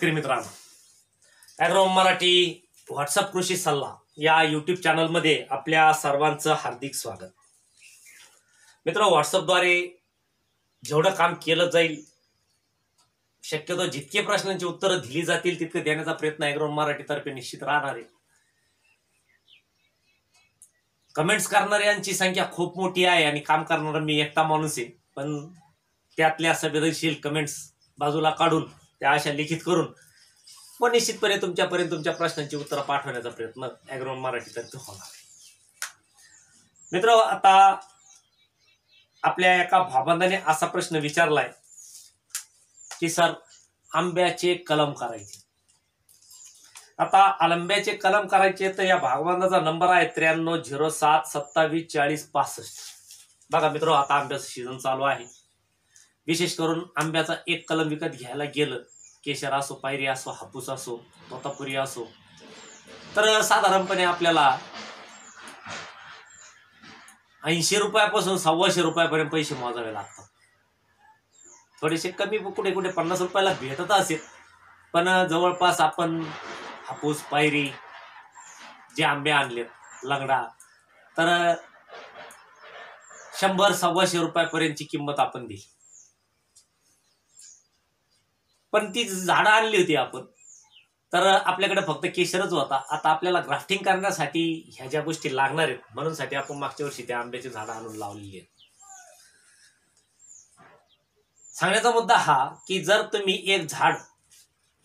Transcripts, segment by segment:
शेतकरी मित्रांनो, ॲग्रोहोम मराठी व्हॉट्सअप कृषी सल्ला या यूट्यूब चॅनलमध्ये आपल्या सर्वांचं हार्दिक स्वागत. मित्र, व्हॉट्सअपद्वारे जेवढं काम केलं जाईल, शक्यतो जितके प्रश्नांची उत्तरं दिली जातील तितके देण्याचा प्रयत्न ॲग्रोहोम मराठीतर्फे निश्चित राहणार आहे. कमेंट्स करणाऱ्यांची संख्या खूप मोठी आहे आणि काम करणारा मी एकटा माणूस आहे, पण त्यातल्या संवेदनशील कमेंट्स बाजूला काढून त्या अशा लिखित करून व निश्चितपणे तुमच्यापर्यंत तुमच्या प्रश्नांची उत्तरं पाठवण्याचा प्रयत्न ॲग्रोहोम मराठीतर्फे होणार आहे. मित्र, आता आपल्या एका भावंडाने असा प्रश्न विचारलाय की सर, आंब्याचे कलम करायचे. आता आंब्याचे कलम करायचे तर या भागवंताचा नंबर आहे 9307274065. बघा मित्र, आता आंब्याचं सीझन चालू आहे. विशेष करून आंब्याचा एक कलम विकत घ्यायला गेलं, केशर असो, पायरी असो, हापूस असो, तोतापुरी असो, तर साधारणपणे आपल्याला 80 रुपयापासून 125 रुपयापर्यंत पैसे मोजावे लागतात. थोडेसे कमी कुठे कुठे 50 रुपयाला भेटत असेल, पण जवळपास आपण हापूस, पायरी जे आंबे आणलेत, लंगडा, तर 100-125 रुपयापर्यंतची किंमत आपण दिली. पण ती झाडं आणली होती आपण, तर आपल्याकडे फक्त केशरच होता. आता आपल्याला ग्राफ्टिंग करण्यासाठी ह्या ज्या गोष्टी लागणार आहेत, म्हणून साठी आपण मागच्या वर्षी त्या आंब्याची झाडं आणून लावलेली आहेत. सांगण्याचा मुद्दा हा की जर तुम्ही एक झाड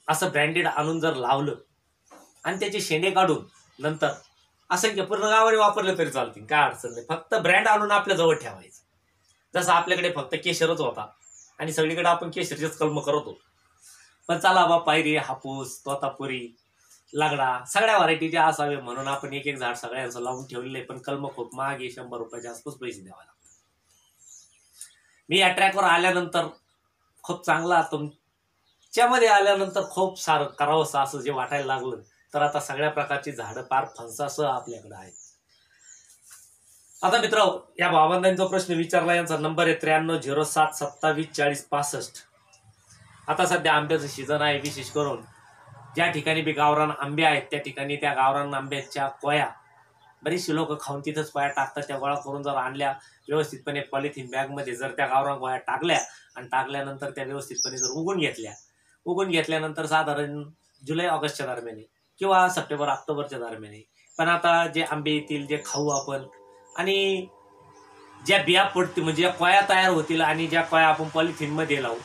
असं ब्रँडेड आणून जर लावलं आणि त्याचे शेंडे काढून नंतर असंख्य पूर्ण गावाने वापरले तरी चालतील, काय अडचण नाही. फक्त ब्रँड आणून आपल्या जवळ ठेवायचं. जसं आपल्याकडे फक्त केशरच होता आणि सगळीकडे आपण केशरचेच कलम करत होतो, पण चला बा, पायरी, हापूस, तोतापुरी, लगडा सगळ्या व्हरायटीचे असावे म्हणून आपण एक एक झाड सगळ्यांचं लावून ठेवलेलं आहे. पण कलम खूप महाग आहे, 100 रुपयाच्या आसपास पैसे द्यावे लागतात. मी या ट्रॅकवर आल्यानंतर खूप चांगला, तुमच्यामध्ये आल्यानंतर खूप सारं करावंसं असं जे वाटायला लागलं, तर आता सगळ्या प्रकारची झाडं पार फणसासह आपल्याकडे आहेत. आता मित्र, या बाबांचा प्रश्न विचारला, यांचा नंबर आहे 9307274065. आता सध्या आंब्याचं सीझन आहे. विशेष करून ज्या ठिकाणी बी गावरान आंबे आहेत त्या ठिकाणी त्या गावरान आंब्याच्या कोया बरीचशी लोक खाऊन तिथंच कोया टाकतात. त्या गोळा करून जर आणल्या व्यवस्थितपणे पॉलिथिन बॅगमध्ये, जर त्या गावरान कोया टाकल्या आणि टाकल्यानंतर त्या व्यवस्थितपणे जर उगून घेतल्यानंतर साधारण जुलै-ऑगस्टच्या दरम्यान किंवा सप्टेंबर-ऑक्टोबरच्या दरम्यान. पण आता जे आंबे येतील, जे खाऊ आपण, आणि ज्या बिया पडतील म्हणजे ज्या कोया तयार होतील आणि ज्या कोया आपण पॉलिथिनमध्ये लावू,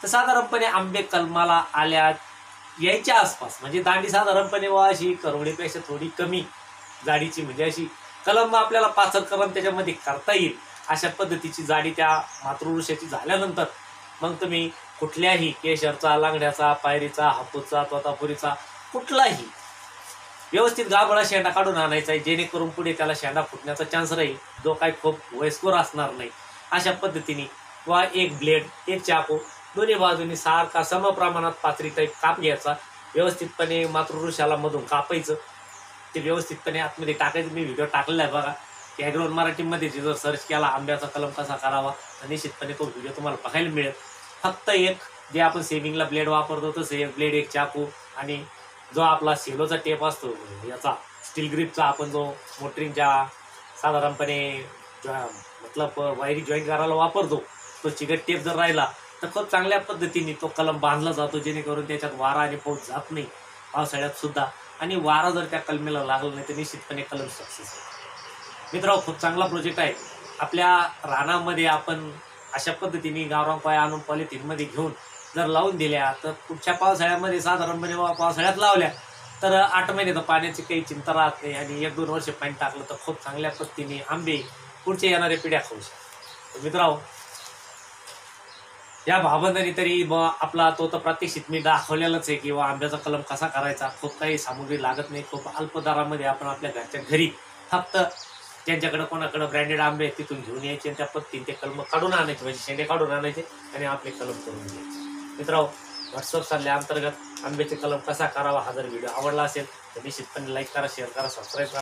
तर साधारणपणे आंबे कलमाला यायच्या आसपास, म्हणजे दांडी साधारणपणे अशी करवडीपेक्षा थोडी कमी जाडीची, म्हणजे अशी कलम आपल्याला 5 कलम त्याच्यामध्ये करता येईल अशा पद्धतीची जाडी त्या मातृवृक्षाची झाल्यानंतर मग तुम्ही कुठल्याही केशरचा, लंगड्याचा, पायरीचा, हापूसचा, तोतापुरीचा कुठलाही व्यवस्थित गाभळा शेंडा काढून आणायचा आहे, जेणेकरून पुढे त्याला शेंडा फुटण्याचा चान्स राहील, जो काही खूप वयस्कर असणार नाही. अशा पद्धतीने किंवा एक ब्लेड, एक चाकू, दोन्ही बाजूनी सारखा समप्रमाणात पातळी टाईप काप घ्यायचा. व्यवस्थितपणे मातृवृक्षाला मधून कापायचं, ते व्यवस्थितपणे आतमध्ये टाकायचं. मी व्हिडिओ टाकलेला आहे बघा, ॲग्रोहोम मराठीमध्ये जर सर्च केला आंब्याचा कलम कसा करावा, तर निश्चितपणे तो व्हिडिओ तुम्हाला बघायला मिळेल. फक्त एक जे आपण सेविंगला ब्लेड वापरतो तसं एक ब्लेड, एक चाकू, आणि जो आपला सेलोचा टेप असतो याचा स्टील ग्रिपचा, आपण जो मोटरिंगच्या साधारणपणे मतलब वायरी जॉईंट करायला वापरतो, तो चिकट टेप जर राहिला तर खूप चांगल्या पद्धतीने तो कलम बांधला जातो, जेणेकरून त्याच्यात वारा आणि पाऊस जात नाही पावसाळ्यात सुद्धा. आणि वारा जर त्या कलमेला लागला नाही तर निश्चितपणे कलम सक्सेस होतो. मित्रांनो, खूप चांगला प्रोजेक्ट आहे. आपल्या रानामध्ये आपण अशा पद्धतीने गावरान कोया आणून पॉलिथिनमध्ये घेऊन जर लावून दिल्या, तर पुढच्या पावसाळ्यामध्ये साधारणपणे पावसाळ्यात लावल्या तर 8 महिने तर पाण्याची काही चिंता राहत नाही, आणि 1-2 वर्ष पाणी टाकलं तर खूप चांगल्या पद्धतीने आंबे पुढच्या येणाऱ्या पिढ्या खाऊ शकतात. मित्रांनो, या भावंडांनी तरी आपला तो तर प्रात्यक्षिक मी दाखवलेलंच आहे किंवा आंब्याचा कलम कसा करायचा. खूप काही सामुग्री लागत नाही, खूप अल्प दरामध्ये आपण आपल्या घरच्या घरी फक्त ज्यांच्याकडे कोणाकडे ब्रँडेड आंबे आहेत तिथून घेऊन यायचे, त्या पद्धतीने ते कलम काढून आणायचे, म्हणजे शेंडे काढून आणायचे आणि आपले कलम करून घ्यायचे. मित्रांनो, व्हॉट्सअप सल्ल्याअंतर्गत आंब्याचे कलम कसा करावा हा जर व्हिडिओ आवडला असेल तर निश्चितपणे लाईक करा, शेअर करा, सबस्क्राईब करा.